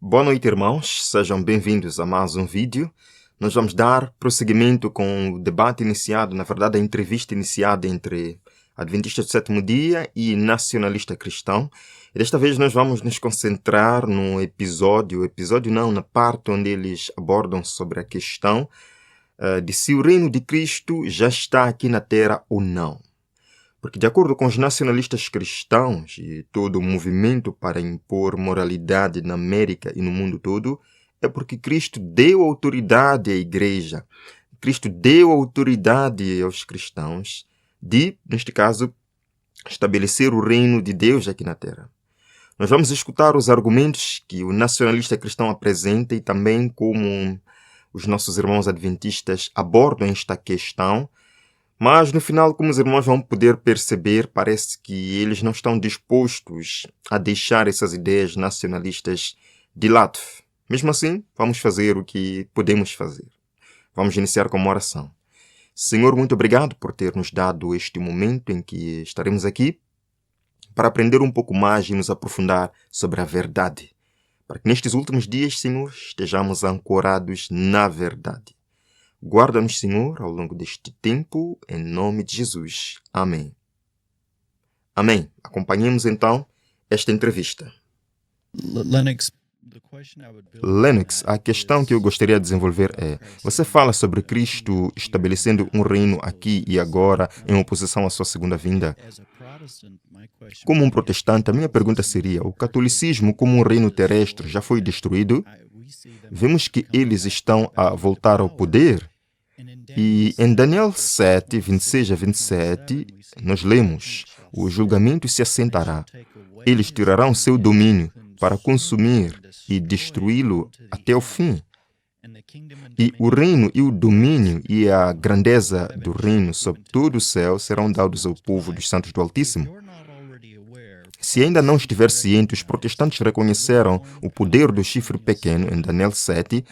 Boa noite, irmãos. Sejam bem-vindos a mais um vídeo. Nós vamos dar prosseguimento com o debate iniciado, na verdade, a entrevista iniciada entre Adventista do Sétimo Dia e nacionalista cristão. E desta vez nós vamos nos concentrar no na parte onde eles abordam sobre a questão de se o reino de Cristo já está aqui na Terra ou não. Porque, de acordo com os nacionalistas cristãos e todo o movimento para impor moralidade na América e no mundo todo, é porque Cristo deu autoridade à igreja. Cristo deu autoridade aos cristãos de, neste caso, estabelecer o reino de Deus aqui na Terra. Nós vamos escutar os argumentos que o nacionalista cristão apresenta e também como os nossos irmãos adventistas abordam esta questão. Mas, no final, como os irmãos vão poder perceber, parece que eles não estão dispostos a deixar essas ideias nacionalistas de lado. Mesmo assim, vamos fazer o que podemos fazer. Vamos iniciar com uma oração. Senhor, muito obrigado por ter nos dado este momento em que estaremos aqui para aprender um pouco mais e nos aprofundar sobre a verdade. Para que nestes últimos dias, Senhor, estejamos ancorados na verdade. Guarda-nos, Senhor, ao longo deste tempo, em nome de Jesus. Amém. Amém. Acompanhemos, então, esta entrevista. Lennox, a questão que eu gostaria de desenvolver é: você fala sobre Cristo estabelecendo um reino aqui e agora em oposição à sua segunda vinda. Como um protestante, a minha pergunta seria: o catolicismo como um reino terrestre já foi destruído? Vemos que eles estão a voltar ao poder. E em Daniel 7, 26 a 27, nós lemos: o julgamento se assentará. Eles tirarão seu domínio para consumir e destruí-lo até o fim. E o reino e o domínio e a grandeza do reino sobre todo o céu serão dados ao povo dos santos do Altíssimo. Se ainda não estiver ciente, os protestantes reconheceram o poder do chifre pequeno em Daniel 7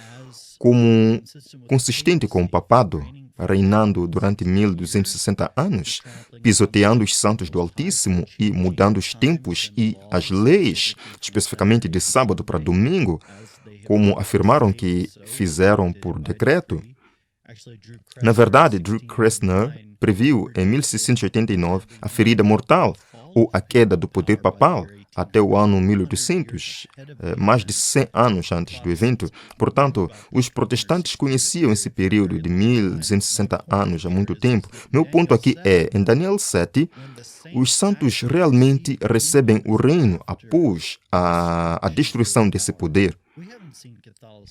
como consistente com o papado, reinando durante 1260 anos, pisoteando os santos do Altíssimo e mudando os tempos e as leis, especificamente de sábado para domingo, como afirmaram que fizeram por decreto. Na verdade, Drew Kressner previu em 1689 a ferida mortal ou a queda do poder papal até o ano 1800, mais de 100 anos antes do evento. Portanto, os protestantes conheciam esse período de 1260 anos há muito tempo. Meu ponto aqui é, em Daniel 7, os santos realmente recebem o reino após a destruição desse poder.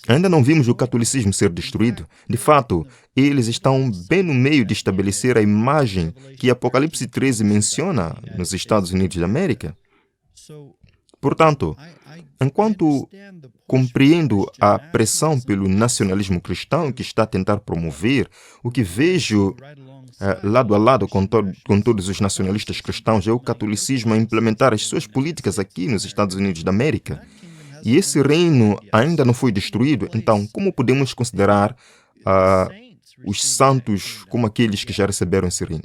Ainda não vimos o catolicismo ser destruído. De fato, eles estão bem no meio de estabelecer a imagem que Apocalipse 13 menciona nos Estados Unidos da América. Portanto, enquanto compreendo a pressão pelo nacionalismo cristão que está a tentar promover, o que vejo lado a lado com todos os nacionalistas cristãos é o catolicismo a implementar as suas políticas aqui nos Estados Unidos da América. E esse reino ainda não foi destruído, então como podemos considerar os santos como aqueles que já receberam esse reino?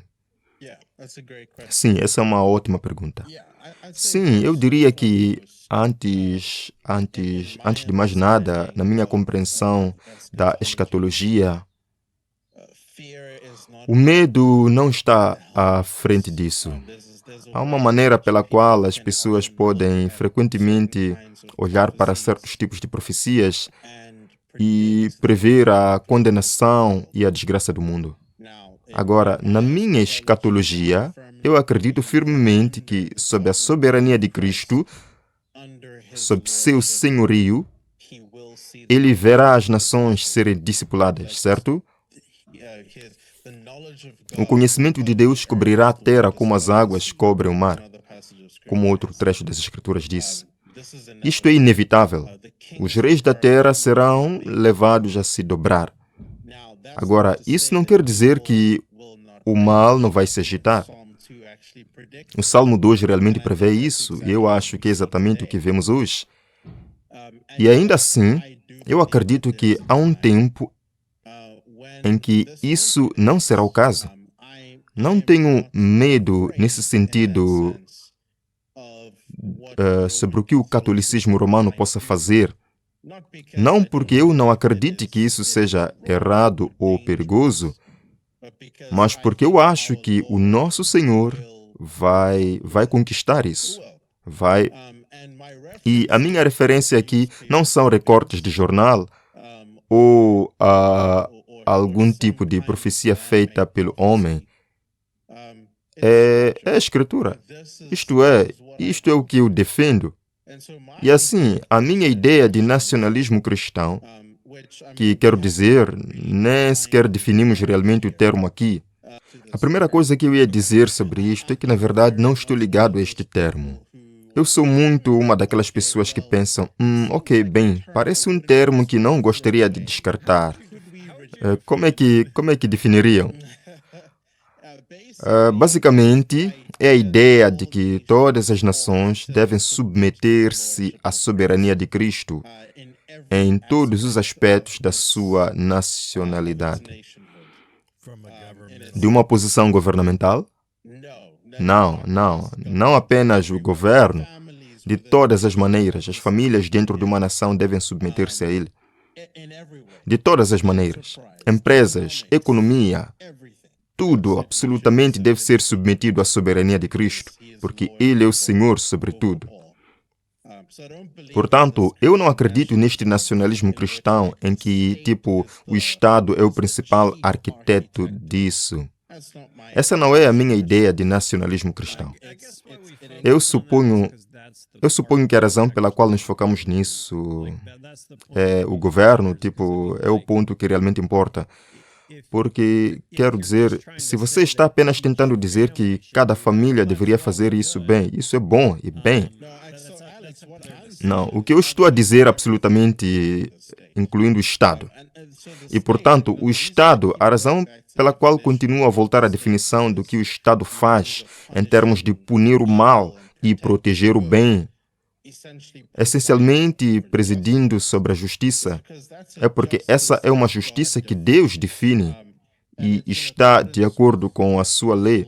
Sim, essa é uma ótima pergunta. Sim, eu diria que antes de mais nada, na minha compreensão da escatologia, o medo não está à frente disso. Há uma maneira pela qual as pessoas podem frequentemente olhar para certos tipos de profecias e prever a condenação e a desgraça do mundo. Agora, na minha escatologia, eu acredito firmemente que, sob a soberania de Cristo, sob seu senhorio, ele verá as nações serem discipuladas, certo? O conhecimento de Deus cobrirá a terra como as águas cobrem o mar, como outro trecho das Escrituras diz. Isto é inevitável. Os reis da terra serão levados a se dobrar. Agora, isso não quer dizer que o mal não vai se agitar. O Salmo 2 realmente prevê isso, e eu acho que é exatamente o que vemos hoje. E ainda assim, eu acredito que há um tempo em que isso não será o caso. Não tenho medo nesse sentido sobre o que o catolicismo romano possa fazer Não porque eu não acredite que isso seja errado ou perigoso, mas porque eu acho que o nosso Senhor vai conquistar isso. Vai. E a minha referência aqui não são recortes de jornal ou algum tipo de profecia feita pelo homem. É a Escritura. Isto é o que eu defendo. E assim, a minha ideia de nacionalismo cristão, que quero dizer, nem sequer definimos realmente o termo aqui. A primeira coisa que eu ia dizer sobre isto é que, na verdade, não estou ligado a este termo. Eu sou muito uma daquelas pessoas que pensam, ok, bem, parece um termo que não gostaria de descartar. Como é que definiriam? Basicamente, é a ideia de que todas as nações devem submeter-se à soberania de Cristo em todos os aspectos da sua nacionalidade. De uma posição governamental? Não apenas o governo. De todas as maneiras, as famílias dentro de uma nação devem submeter-se a ele. De todas as maneiras. Empresas, economia, tudo absolutamente deve ser submetido à soberania de Cristo, porque Ele é o Senhor sobre tudo. Portanto, eu não acredito neste nacionalismo cristão em que, o Estado é o principal arquiteto disso. Essa não é a minha ideia de nacionalismo cristão. Eu suponho que a razão pela qual nos focamos nisso é o governo, é o ponto que realmente importa. Porque, quero dizer, se você está apenas tentando dizer que cada família deveria fazer isso bem, isso é bom e bem. Não, o que eu estou a dizer absolutamente, incluindo o Estado. E, portanto, o Estado, a razão pela qual continuo a voltar à definição do que o Estado faz em termos de punir o mal e proteger o bem, essencialmente presidindo sobre a justiça, é porque essa é uma justiça que Deus define e está de acordo com a sua lei.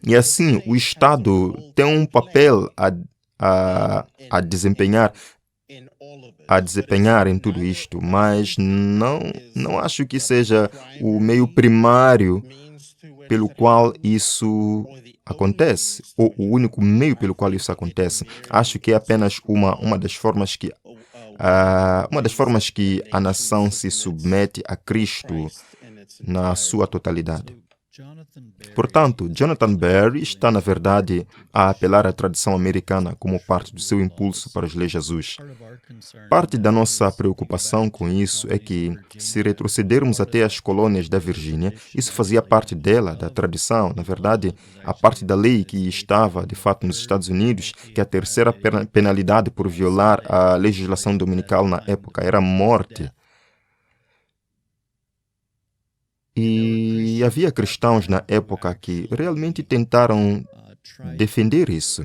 E assim, o Estado tem um papel a desempenhar em tudo isto, mas não acho que seja o meio primário pelo qual isso acontece, ou o único meio pelo qual isso acontece. Acho que é apenas uma das formas que a nação se submete a Cristo na sua totalidade. Portanto, Jonathan Berry está, na verdade, a apelar à tradição americana como parte do seu impulso para as leis Jesus. Parte da nossa preocupação com isso é que, se retrocedermos até as colônias da Virgínia, isso fazia parte dela, da tradição, na verdade, a parte da lei que estava, de fato, nos Estados Unidos, que a terceira penalidade por violar a legislação dominical na época era a morte. E havia cristãos na época que realmente tentaram defender isso.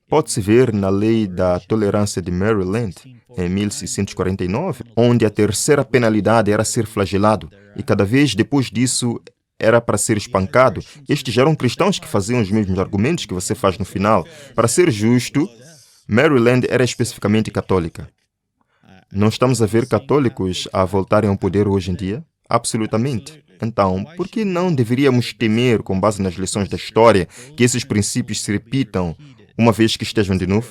Pode-se ver na lei da tolerância de Maryland, em 1649, onde a terceira penalidade era ser flagelado, e cada vez depois disso era para ser espancado. Estes já eram cristãos que faziam os mesmos argumentos que você faz no final. Para ser justo, Maryland era especificamente católica. Não estamos a ver católicos a voltarem ao poder hoje em dia? Absolutamente. Então, por que não deveríamos temer, com base nas lições da história, que esses princípios se repitam uma vez que estejam de novo?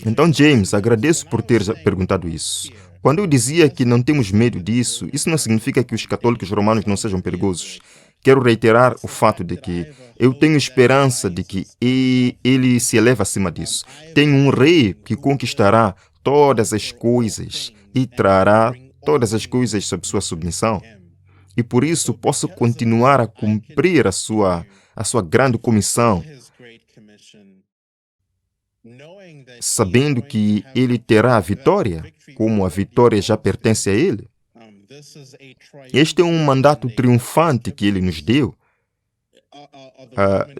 Então, James, agradeço por ter perguntado isso. Quando eu dizia que não temos medo disso, isso não significa que os católicos romanos não sejam perigosos. Quero reiterar o fato de que eu tenho esperança de que ele se eleva acima disso. Tenho um rei que conquistará todas as coisas e trará todas as coisas sob sua submissão. E por isso posso continuar a cumprir a sua grande comissão, sabendo que ele terá a vitória, como a vitória já pertence a ele. Este é um mandato triunfante que ele nos deu.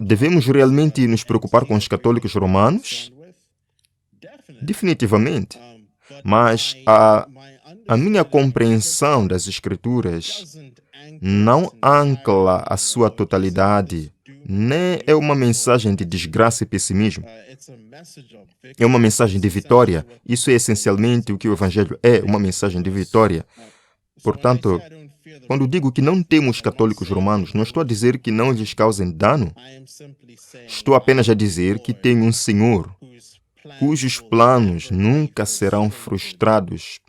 Devemos realmente nos preocupar com os católicos romanos? Definitivamente. Mas a minha compreensão das Escrituras não ancla a sua totalidade nem é uma mensagem de desgraça e pessimismo. É uma mensagem de vitória. Isso é essencialmente o que o Evangelho é, uma mensagem de vitória. Portanto, quando digo que não temos católicos romanos, não estou a dizer que não lhes causem dano. Estou apenas a dizer que tem um Senhor cujos planos nunca serão frustrados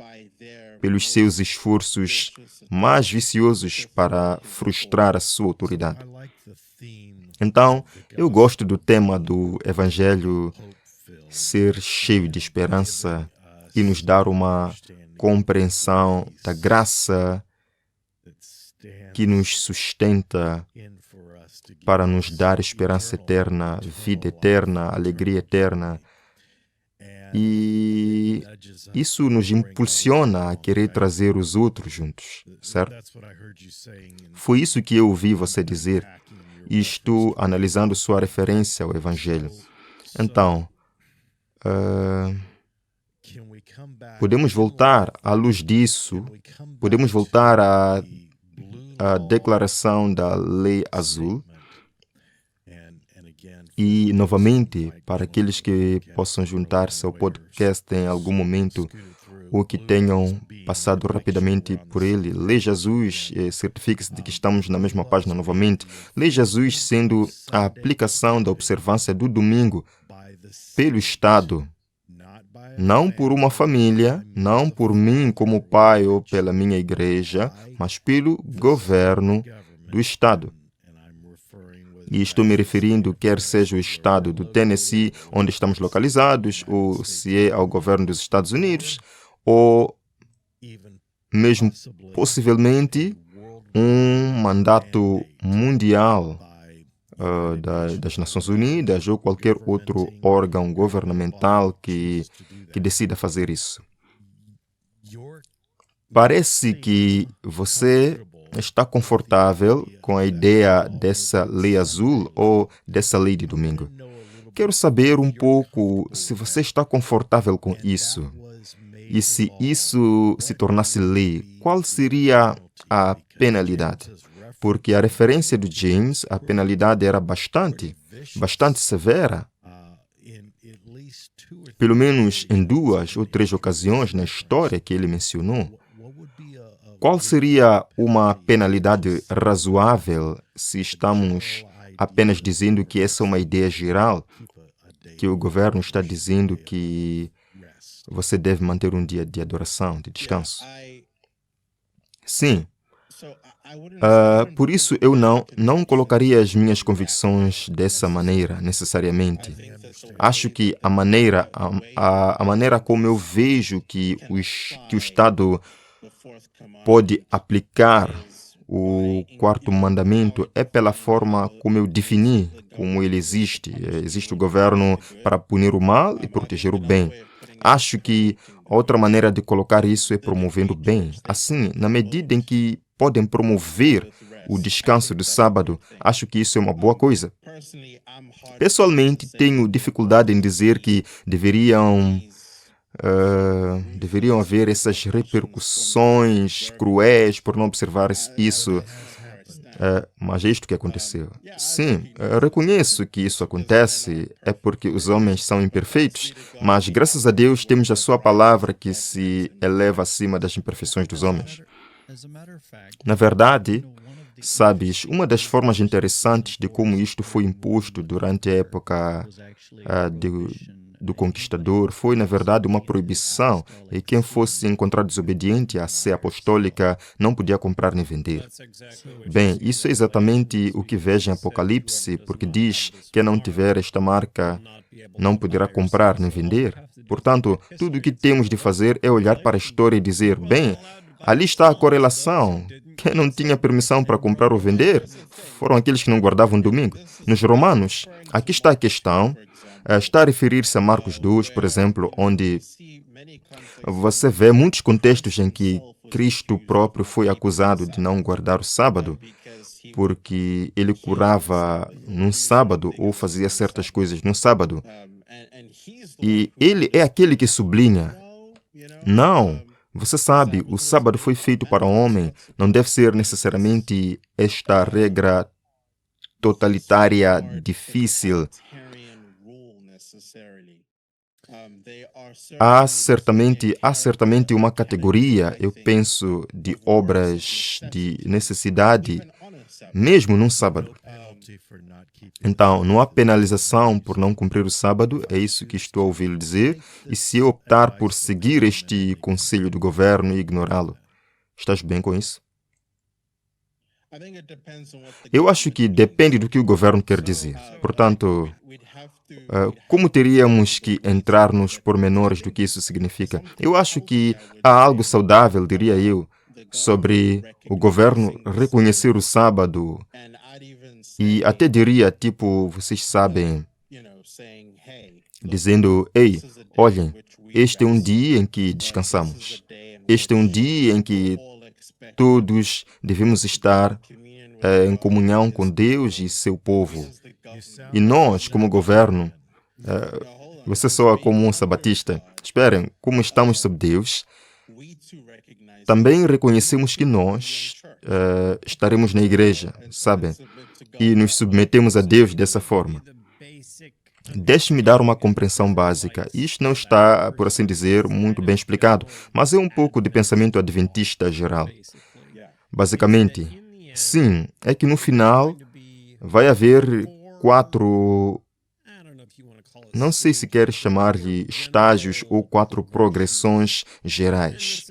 pelos seus esforços mais viciosos para frustrar a sua autoridade. Então, eu gosto do tema do Evangelho ser cheio de esperança e nos dar uma compreensão da graça que nos sustenta para nos dar esperança eterna, vida eterna, alegria eterna. E isso nos impulsiona a querer trazer os outros juntos, certo? Foi isso que eu ouvi você dizer e estou analisando sua referência ao Evangelho. Então, podemos voltar à luz disso, podemos voltar à declaração da Lei Azul. E, novamente, para aqueles que possam juntar-se ao podcast em algum momento ou que tenham passado rapidamente por ele, Lei Jesus, certifique-se de que estamos na mesma página novamente. Lei Jesus sendo a aplicação da observância do domingo pelo Estado, não por uma família, não por mim como pai ou pela minha igreja, mas pelo governo do Estado. E estou me referindo, quer seja o estado do Tennessee, onde estamos localizados, ou se é ao governo dos Estados Unidos, ou mesmo, possivelmente, um mandato mundial das Nações Unidas ou qualquer outro órgão governamental que decida fazer isso. Parece que você está confortável com a ideia dessa lei azul ou dessa lei de domingo. Quero saber um pouco se você está confortável com isso. E se isso se tornasse lei, qual seria a penalidade? Porque a referência do James, a penalidade era bastante severa. Pelo menos em 2 ou 3 ocasiões na história que ele mencionou. Qual seria uma penalidade razoável se estamos apenas dizendo que essa é uma ideia geral, que o governo está dizendo que você deve manter um dia de adoração, de descanso? Sim. Por isso eu não colocaria as minhas convicções dessa maneira, necessariamente. Acho que a maneira como eu vejo que o Estado pode aplicar o 4º mandamento é pela forma como eu defini, como ele existe. Existe o governo para punir o mal e proteger o bem. Acho que a outra maneira de colocar isso é promovendo o bem. Assim, na medida em que podem promover o descanso do sábado, acho que isso é uma boa coisa. Pessoalmente, tenho dificuldade em dizer que deveriam haver essas repercussões cruéis por não observar isso. Mas é isto que aconteceu. Sim, reconheço que isso acontece, é porque os homens são imperfeitos, mas graças a Deus temos a sua palavra que se eleva acima das imperfeições dos homens. Na verdade, sabes, uma das formas interessantes de como isto foi imposto durante a época do conquistador foi, na verdade, uma proibição, e quem fosse encontrado desobediente à sé apostólica não podia comprar nem vender. Bem, isso é exatamente o que vejo em Apocalipse, porque diz que quem não tiver esta marca não poderá comprar nem vender. Portanto, tudo o que temos de fazer é olhar para a história e dizer, bem, ali está a correlação. Quem não tinha permissão para comprar ou vender foram aqueles que não guardavam domingo. Nos Romanos, aqui está a questão. Está a referir-se a Marcos 2, por exemplo, onde você vê muitos contextos em que Cristo próprio foi acusado de não guardar o sábado, porque ele curava num sábado ou fazia certas coisas no sábado. E ele é aquele que sublinha, não, você sabe, o sábado foi feito para o homem, não deve ser necessariamente esta regra totalitária difícil. Há certamente uma categoria, eu penso, de obras de necessidade, mesmo num sábado. Então, não há penalização por não cumprir o sábado, é isso que estou a ouvi-lo dizer, e se eu optar por seguir este conselho do governo e ignorá-lo, estás bem com isso? Eu acho que depende do que o governo quer dizer. Portanto, como teríamos que entrar nos pormenores do que isso significa? Eu acho que há algo saudável, diria eu, sobre o governo reconhecer o sábado e até diria, tipo, vocês sabem, dizendo, ei, olhem, este é um dia em que descansamos. Este é um dia em que todos devemos estar em comunhão com Deus e seu povo. E nós, como governo, você soa como um sabatista. Esperem, como estamos sob Deus, também reconhecemos que nós estaremos na igreja, sabem? E nos submetemos a Deus dessa forma. Deixe-me dar uma compreensão básica. Isto não está, por assim dizer, muito bem explicado, mas é um pouco de pensamento adventista geral. Basicamente, sim, é que no final vai haver 4, não sei se quer chamar-lhe estágios ou 4 progressões gerais.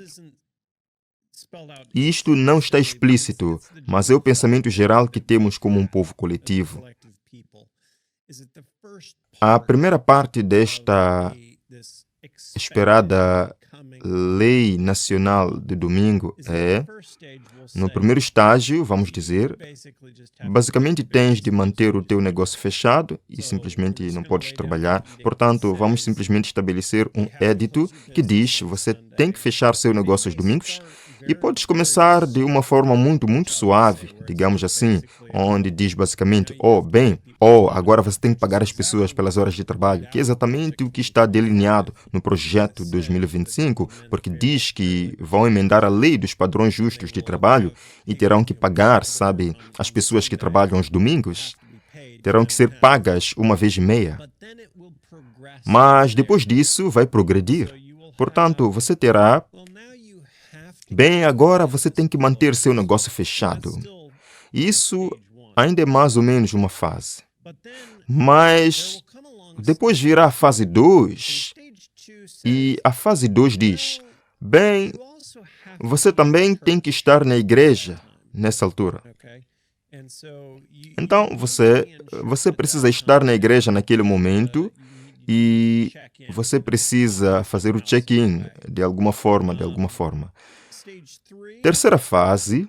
E isto não está explícito, mas é o pensamento geral que temos como um povo coletivo. A primeira parte desta esperada lei nacional de domingo é, no primeiro estágio, vamos dizer, basicamente tens de manter o teu negócio fechado e simplesmente não podes trabalhar. Portanto, vamos simplesmente estabelecer um edito que diz você tem que fechar seu negócio aos domingos e podes começar de uma forma muito suave, digamos assim, onde diz basicamente, agora você tem que pagar as pessoas pelas horas de trabalho, que é exatamente o que está delineado no projeto 2025, porque diz que vão emendar a lei dos padrões justos de trabalho e terão que pagar, sabe, as pessoas que trabalham aos domingos, terão que ser pagas uma vez e meia. Mas depois disso vai progredir. Portanto, você terá... Bem, agora você tem que manter seu negócio fechado. Isso ainda é mais ou menos uma fase. Mas depois virá a fase 2. E a fase 2 diz, bem, você também tem que estar na igreja nessa altura. Então, você precisa estar na igreja naquele momento e você precisa fazer o check-in de alguma forma. Terceira fase,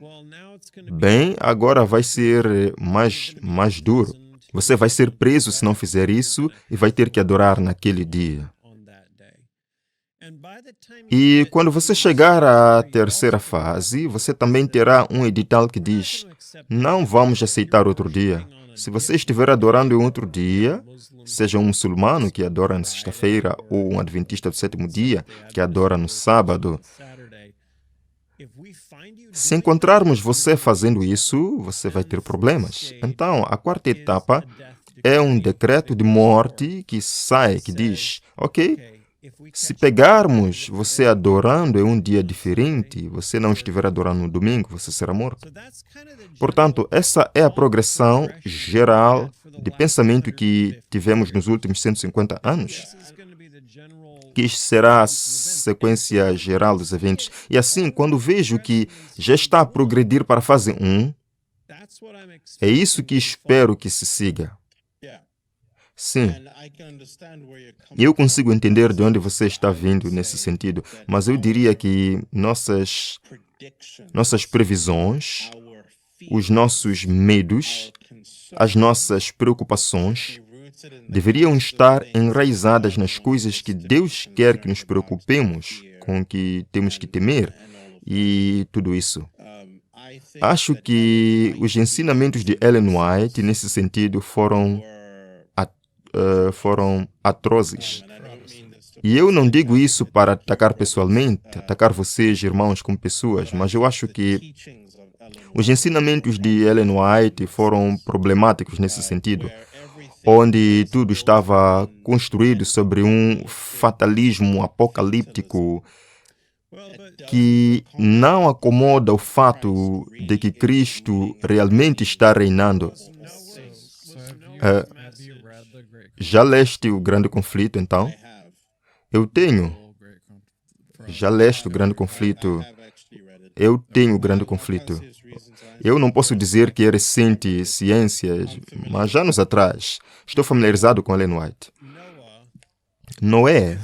bem, agora vai ser mais duro. Você vai ser preso se não fizer isso e vai ter que adorar naquele dia. E quando você chegar à terceira fase, você também terá um edital que diz, não vamos aceitar outro dia. Se você estiver adorando em outro dia, seja um muçulmano que adora na sexta-feira ou um adventista do sétimo dia que adora no sábado, se encontrarmos você fazendo isso, você vai ter problemas. Então, a quarta etapa é um decreto de morte que sai, que diz, ok, se pegarmos você adorando em um dia diferente, você não estiver adorando no domingo, você será morto. Portanto, essa é a progressão geral de pensamento que tivemos nos últimos 150 anos. Que isto será a sequência geral dos eventos. E assim, quando vejo que já está a progredir para a fase 1, é isso que espero que se siga. Sim, eu consigo entender de onde você está vindo nesse sentido, mas eu diria que nossas previsões, os nossos medos, as nossas preocupações deveriam estar enraizadas nas coisas que Deus quer que nos preocupemos, com que temos que temer e tudo isso. Acho que os ensinamentos de Ellen White, nesse sentido, foram atrozes. E eu não digo isso para atacar pessoalmente, atacar vocês, irmãos, como pessoas, mas eu acho que Os ensinamentos de Ellen White foram problemáticos nesse sentido, onde tudo estava construído sobre um fatalismo apocalíptico que não acomoda o fato de que Cristo realmente está reinando. Já leste o Grande Conflito, então? Eu tenho. Já leste o Grande Conflito? Eu tenho o Grande Conflito. Eu não posso dizer que é recente ciências, mas anos atrás estou familiarizado com Ellen White. Noé,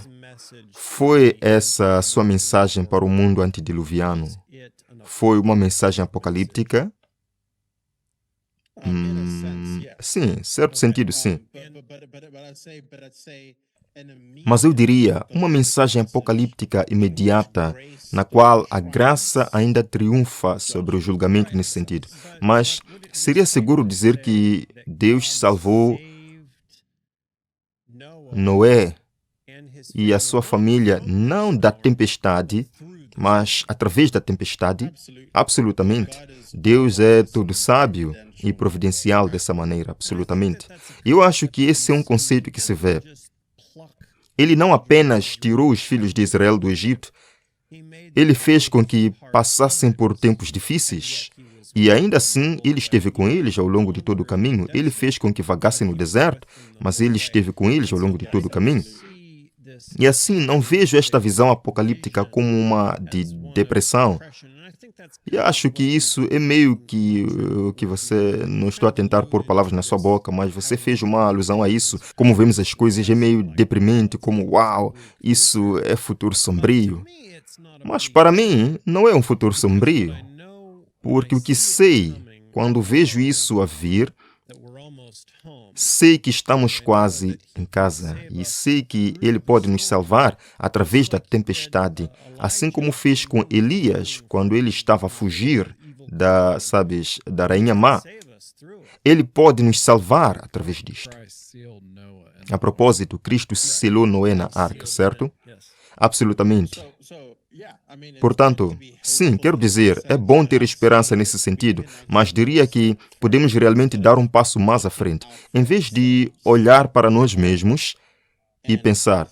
foi essa sua mensagem para o mundo antediluviano? Foi uma mensagem apocalíptica? Sim, certo sentido, sim. Mas eu diria uma mensagem apocalíptica imediata, na qual a graça ainda triunfa sobre o julgamento nesse sentido. Mas seria seguro dizer que Deus salvou Noé e a sua família não da tempestade, mas através da tempestade? Absolutamente. Deus é todo sábio e providencial dessa maneira, absolutamente. E eu acho que esse é um conceito que se vê. Ele não apenas tirou os filhos de Israel do Egito, ele fez com que passassem por tempos difíceis. E ainda assim, ele esteve com eles ao longo de todo o caminho. Ele fez com que vagassem no deserto, mas ele esteve com eles ao longo de todo o caminho. E assim, não vejo esta visão apocalíptica como uma de depressão. E acho que isso é meio que você, não estou a tentar pôr palavras na sua boca, mas você fez uma alusão a isso. Como vemos as coisas, é meio deprimente, como uau, isso é futuro sombrio. Mas para mim, não é um futuro sombrio, porque o que sei, quando vejo isso a vir, sei que estamos quase em casa e sei que Ele pode nos salvar através da tempestade, assim como fez com Elias quando ele estava a fugir da rainha má. Ele pode nos salvar através disto. A propósito, Cristo selou Noé na arca, certo? Absolutamente. Portanto, sim, quero dizer, é bom ter esperança nesse sentido, mas diria que podemos realmente dar um passo mais à frente. Em vez de olhar para nós mesmos e pensar,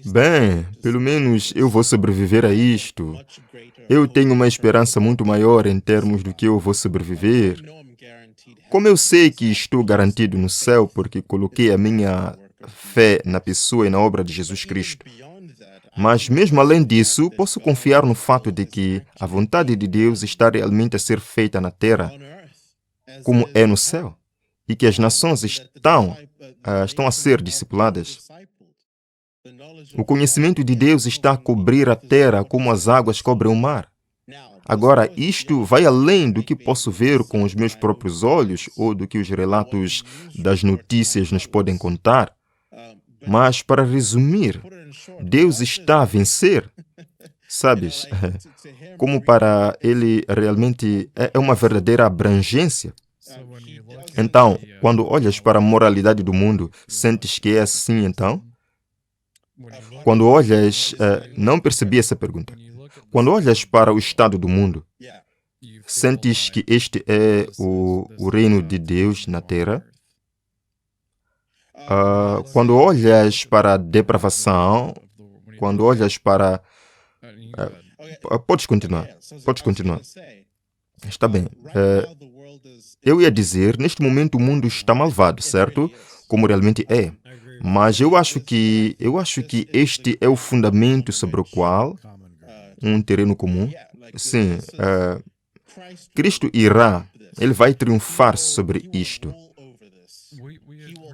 bem, pelo menos eu vou sobreviver a isto. Eu tenho uma esperança muito maior em termos do que eu vou sobreviver. Como eu sei que estou garantido no céu porque coloquei a minha fé na pessoa e na obra de Jesus Cristo. Mas mesmo além disso, posso confiar no fato de que a vontade de Deus está realmente a ser feita na terra, como é no céu, e que as nações estão a ser discipuladas. O conhecimento de Deus está a cobrir a terra como as águas cobrem o mar. Agora, isto vai além do que posso ver com os meus próprios olhos ou do que os relatos das notícias nos podem contar. Mas, para resumir, Deus está a vencer, sabes? Como para Ele realmente é uma verdadeira abrangência. Então, quando olhas para a moralidade do mundo, sentes que é assim então? Quando olhas... não percebi essa pergunta. Quando olhas para o estado do mundo, sentes que este é o reino de Deus na terra? Quando olhas para a depravação, quando olhas para... Podes continuar. Está bem. Eu ia dizer, neste momento o mundo está malvado, certo? Como realmente é. Mas eu acho que este é o fundamento sobre o qual um terreno comum. Sim, Cristo Ele vai triunfar sobre isto.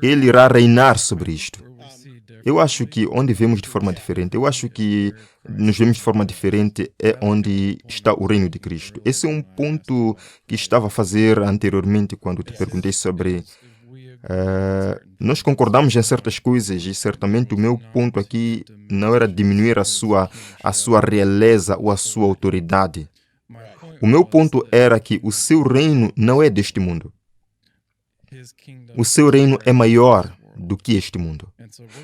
Ele irá reinar sobre isto. Eu acho que onde vemos de forma diferente, eu acho que nos vemos de forma diferente é onde está o reino de Cristo. Esse é um ponto que estava a fazer anteriormente quando te perguntei sobre... nós concordamos em certas coisas e certamente o meu ponto aqui não era diminuir a sua realeza ou a sua autoridade. O meu ponto era que o seu reino não é deste mundo. O seu reino é maior do que este mundo.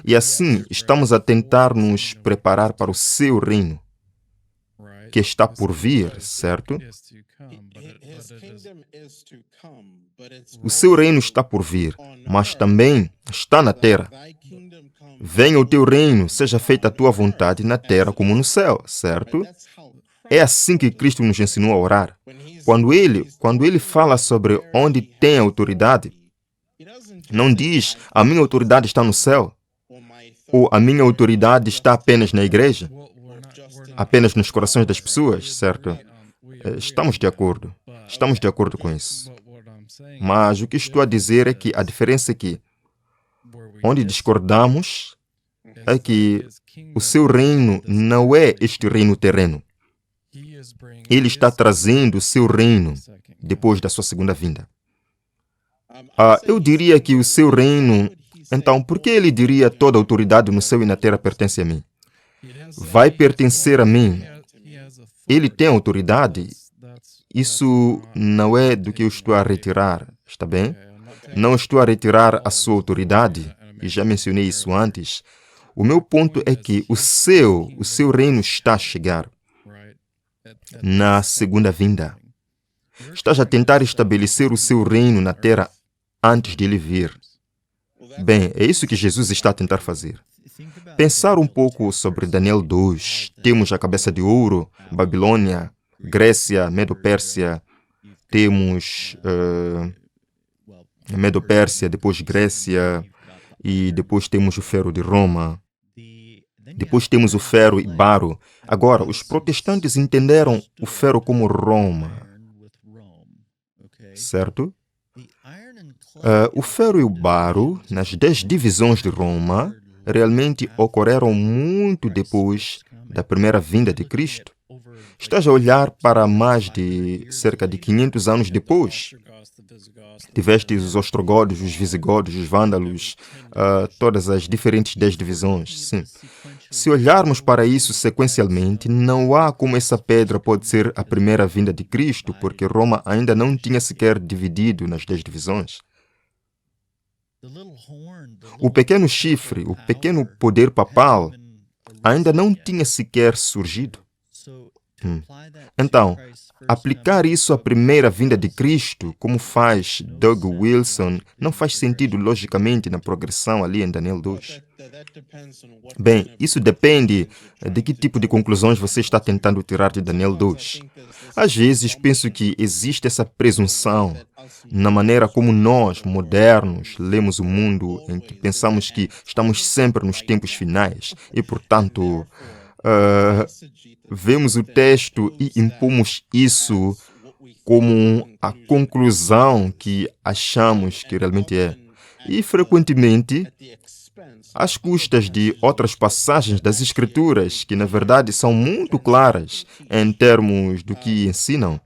E assim, estamos a tentar nos preparar para o seu reino. que está por vir, certo? O seu reino está por vir, mas também está na terra. Venha o teu reino, seja feita a tua vontade na terra como no céu, certo? É assim que Cristo nos ensinou a orar. Quando ele fala sobre onde tem autoridade, não diz a minha autoridade está no céu, ou a minha autoridade está apenas na igreja, apenas nos corações das pessoas, certo? Estamos de acordo com isso. Mas o que estou a dizer é que a diferença é que onde discordamos é que o seu reino não é este reino terreno. Ele está trazendo o seu reino depois da sua segunda vinda. Eu diria que o seu reino... Então, por que ele diria toda a autoridade no céu e na terra pertence a mim? Vai pertencer a mim. Ele tem autoridade. Isso não é do que eu estou a retirar, está bem? Não estou a retirar a sua autoridade, e já mencionei isso antes. O meu ponto é que o seu reino está a chegar na segunda vinda. Estás a tentar estabelecer o seu reino na terra antes de ele vir. Bem, é isso que Jesus está a tentar fazer. Pensar um pouco sobre Daniel 2. Temos a cabeça de ouro, Babilônia, Grécia, Medo-Pérsia. Temos Medo-Pérsia, depois Grécia, e depois temos o ferro de Roma. Depois temos o ferro ibaro. Agora, os protestantes entenderam o ferro como Roma, certo? O ferro e o baro, nas 10 divisões de Roma, realmente ocorreram muito depois da primeira vinda de Cristo. Estás a olhar para mais de cerca de 500 anos depois. Tiveste os ostrogodos, os visigodos, os vândalos, todas as diferentes 10 divisões. Sim. Se olharmos para isso sequencialmente, não há como essa pedra pode ser a primeira vinda de Cristo, porque Roma ainda não tinha sequer dividido nas 10 divisões. O pequeno chifre, o pequeno poder papal, ainda não tinha sequer surgido. Então, aplicar isso à primeira vinda de Cristo, como faz Doug Wilson, não faz sentido logicamente na progressão ali em Daniel 2. Bem, isso depende de que tipo de conclusões você está tentando tirar de Daniel 2. Às vezes penso que existe essa presunção na maneira como nós, modernos, lemos o mundo, em que pensamos que estamos sempre nos tempos finais e, portanto, vemos o texto e impomos isso como a conclusão que achamos que realmente é. E, frequentemente, às custas de outras passagens das Escrituras, que na verdade são muito claras em termos do que ensinam.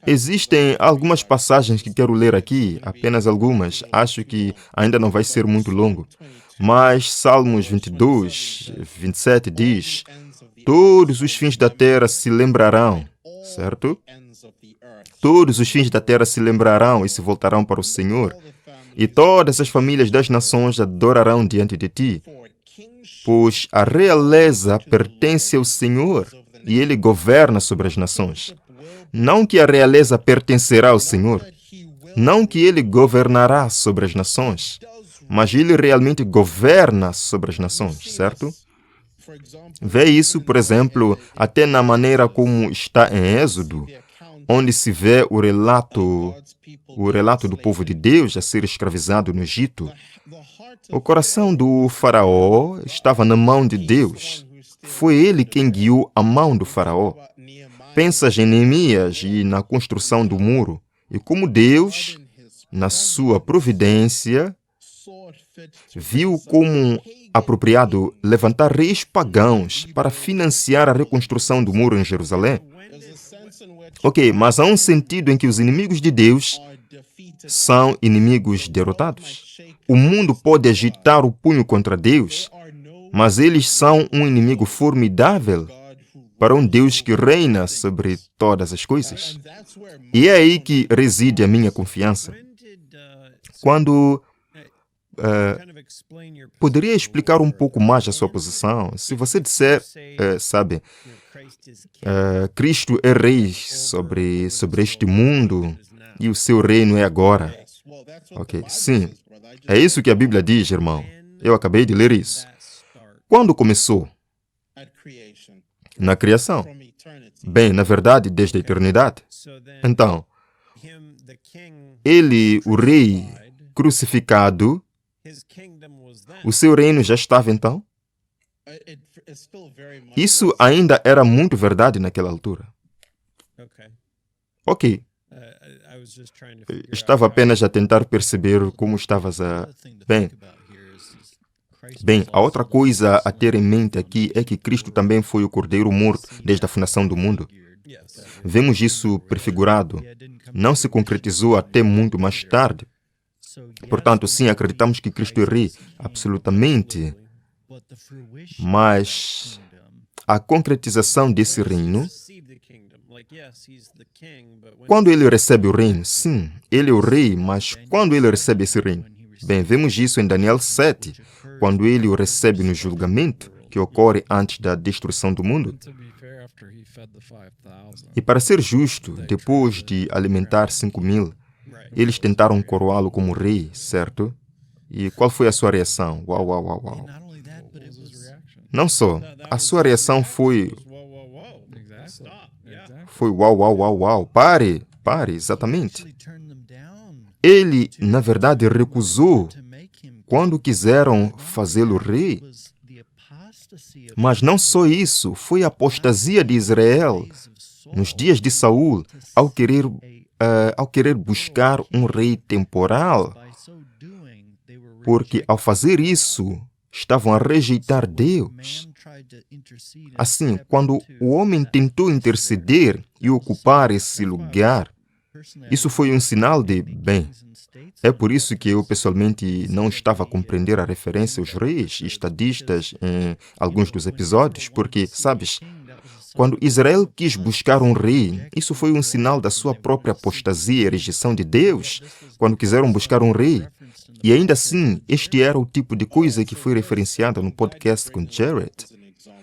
Existem algumas passagens que quero ler aqui, apenas algumas. Acho que ainda não vai ser muito longo. Mas Salmos 22, 27 diz: todos os fins da terra se lembrarão, certo? Todos os fins da terra se lembrarão e se voltarão para o Senhor. E todas as famílias das nações adorarão diante de ti, pois a realeza pertence ao Senhor e Ele governa sobre as nações. Não que a realeza pertencerá ao Senhor, não que Ele governará sobre as nações, mas Ele realmente governa sobre as nações, certo? Vê isso, por exemplo, até na maneira como está em Êxodo, onde se vê o relato do povo de Deus a ser escravizado no Egito. O coração do faraó estava na mão de Deus. Foi ele quem guiou a mão do faraó. Pensas em Neemias e na construção do muro, e como Deus, na sua providência, viu como apropriado levantar reis pagãos para financiar a reconstrução do muro em Jerusalém. Ok, mas há um sentido em que os inimigos de Deus são inimigos derrotados. O mundo pode agitar o punho contra Deus, mas eles são um inimigo formidável para um Deus que reina sobre todas as coisas. E é aí que reside a minha confiança. Quando... poderia explicar um pouco mais a sua posição? Se você disser, sabe, Cristo é rei sobre este mundo e o seu reino é agora. Ok, sim. É isso que a Bíblia diz, irmão. Eu acabei de ler isso. Quando começou? Na criação. Bem, na verdade, desde a eternidade. Então, ele, o rei crucificado, o seu reino já estava então? Isso ainda era muito verdade naquela altura. Ok. Estava apenas a tentar perceber como estavas a... Bem, a outra coisa a ter em mente aqui é que Cristo também foi o Cordeiro morto desde a fundação do mundo. Vemos isso prefigurado. Não se concretizou até muito mais tarde. Portanto, sim, acreditamos que Cristo é rei, absolutamente. Mas a concretização desse reino, quando ele recebe o reino, sim, ele é o rei, mas quando ele recebe esse reino? Bem, vemos isso em Daniel 7, quando ele o recebe no julgamento, que ocorre antes da destruição do mundo. E para ser justo, depois de alimentar 5.000, eles tentaram coroá-lo como rei, certo? E qual foi a sua reação? Uau, uau, uau, uau. Não só, a sua reação foi uau, uau, uau, uau. Pare, exatamente. Ele, na verdade, recusou quando quiseram fazê-lo rei. Mas não só isso, foi a apostasia de Israel nos dias de Saul ao querer buscar um rei temporal. Porque ao fazer isso, estavam a rejeitar Deus. Assim, quando o homem tentou interceder e ocupar esse lugar, isso foi um sinal de bem. É por isso que eu pessoalmente não estava a compreender a referência aos reis e estadistas em alguns dos episódios, porque, sabes, quando Israel quis buscar um rei, isso foi um sinal da sua própria apostasia e rejeição de Deus, quando quiseram buscar um rei. E ainda assim, este era o tipo de coisa que foi referenciada no podcast com Jared.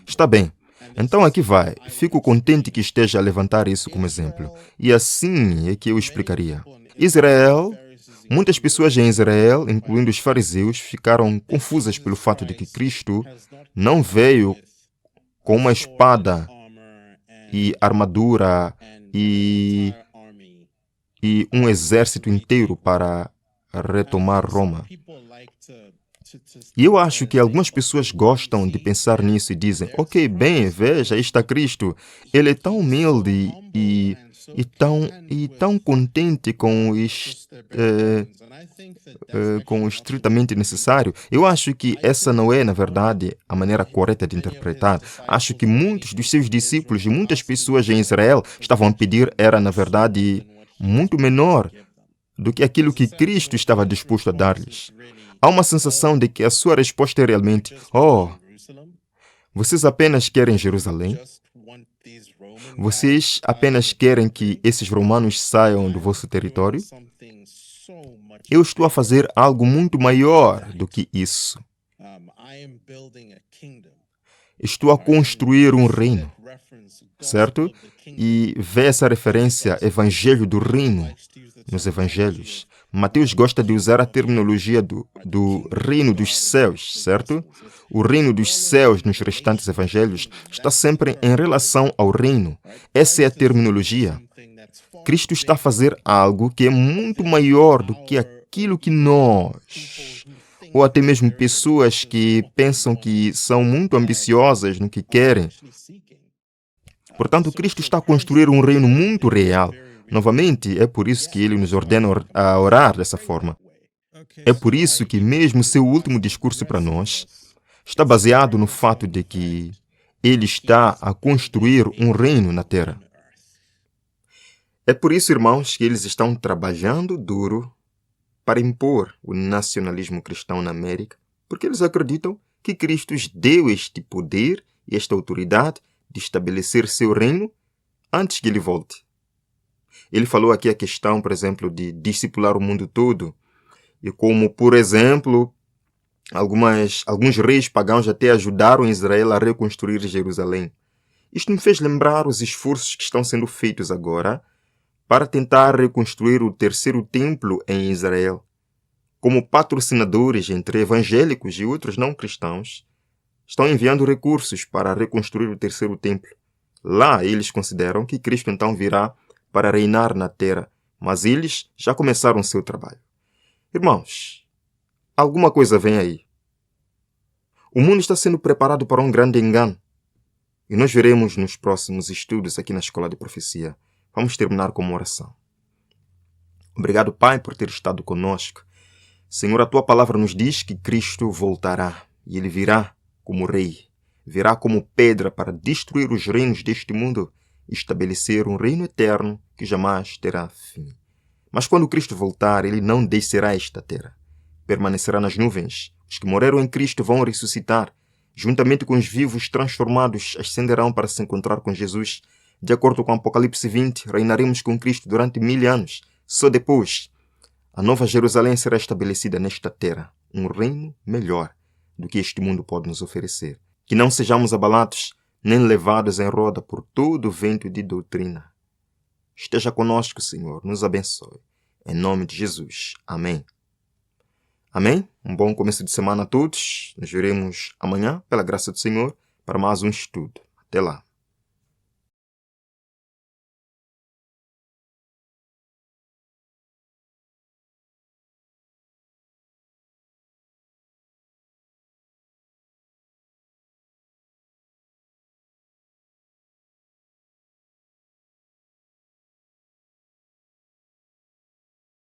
Está bem. Então aqui vai. Fico contente que esteja a levantar isso como exemplo. E assim é que eu explicaria. Israel, muitas pessoas em Israel, incluindo os fariseus, ficaram confusas pelo fato de que Cristo não veio com uma espada e armadura e um exército inteiro para retomar Roma. E eu acho que algumas pessoas gostam de pensar nisso e dizem, ok, bem, veja, aí está Cristo. Ele é tão humilde e tão contente com o estritamente necessário. Eu acho que essa não é, na verdade, a maneira correta de interpretar. Acho que muitos dos seus discípulos e muitas pessoas em Israel estavam a pedir era, na verdade, muito menor do que aquilo que Cristo estava disposto a dar-lhes. Há uma sensação de que a sua resposta é realmente, vocês apenas querem Jerusalém? Vocês apenas querem que esses romanos saiam do vosso território? Eu estou a fazer algo muito maior do que isso. Estou a construir um reino, certo? E vê essa referência, Evangelho do Reino, nos Evangelhos. Mateus gosta de usar a terminologia do reino dos céus, certo? O reino dos céus nos restantes evangelhos está sempre em relação ao reino. Essa é a terminologia. Cristo está a fazer algo que é muito maior do que aquilo que nós, ou até mesmo pessoas que pensam que são muito ambiciosas no que querem. Portanto, Cristo está a construir um reino muito real. Novamente, é por isso que ele nos ordena a orar dessa forma. É por isso que mesmo seu último discurso para nós está baseado no fato de que ele está a construir um reino na terra. É por isso, irmãos, que eles estão trabalhando duro para impor o nacionalismo cristão na América, porque eles acreditam que Cristo lhes deu este poder e esta autoridade de estabelecer seu reino antes que ele volte. Ele falou aqui a questão, por exemplo, de discipular o mundo todo. E como, por exemplo, alguns reis pagãos até ajudaram Israel a reconstruir Jerusalém. Isto me fez lembrar os esforços que estão sendo feitos agora para tentar reconstruir o terceiro templo em Israel. Como patrocinadores entre evangélicos e outros não cristãos, estão enviando recursos para reconstruir o terceiro templo. Lá eles consideram que Cristo então virá para reinar na terra, mas eles já começaram o seu trabalho. Irmãos, alguma coisa vem aí. O mundo está sendo preparado para um grande engano. E nós veremos nos próximos estudos aqui na Escola de Profecia. Vamos terminar com uma oração. Obrigado, Pai, por ter estado conosco. Senhor, a Tua palavra nos diz que Cristo voltará e Ele virá como Rei. Virá como pedra para destruir os reinos deste mundo e estabelecer um reino eterno que jamais terá fim. Mas quando Cristo voltar, Ele não descerá esta terra. Permanecerá nas nuvens. Os que morreram em Cristo vão ressuscitar. Juntamente com os vivos transformados, ascenderão para se encontrar com Jesus. De acordo com Apocalipse 20, reinaremos com Cristo durante 1000 anos. Só depois, a nova Jerusalém será estabelecida nesta terra, um reino melhor do que este mundo pode nos oferecer. Que não sejamos abalados, nem levados em roda por todo o vento de doutrina. Esteja conosco, Senhor, nos abençoe. Em nome de Jesus. Amém. Amém? Um bom começo de semana a todos. Nos veremos amanhã, pela graça do Senhor, para mais um estudo. Até lá.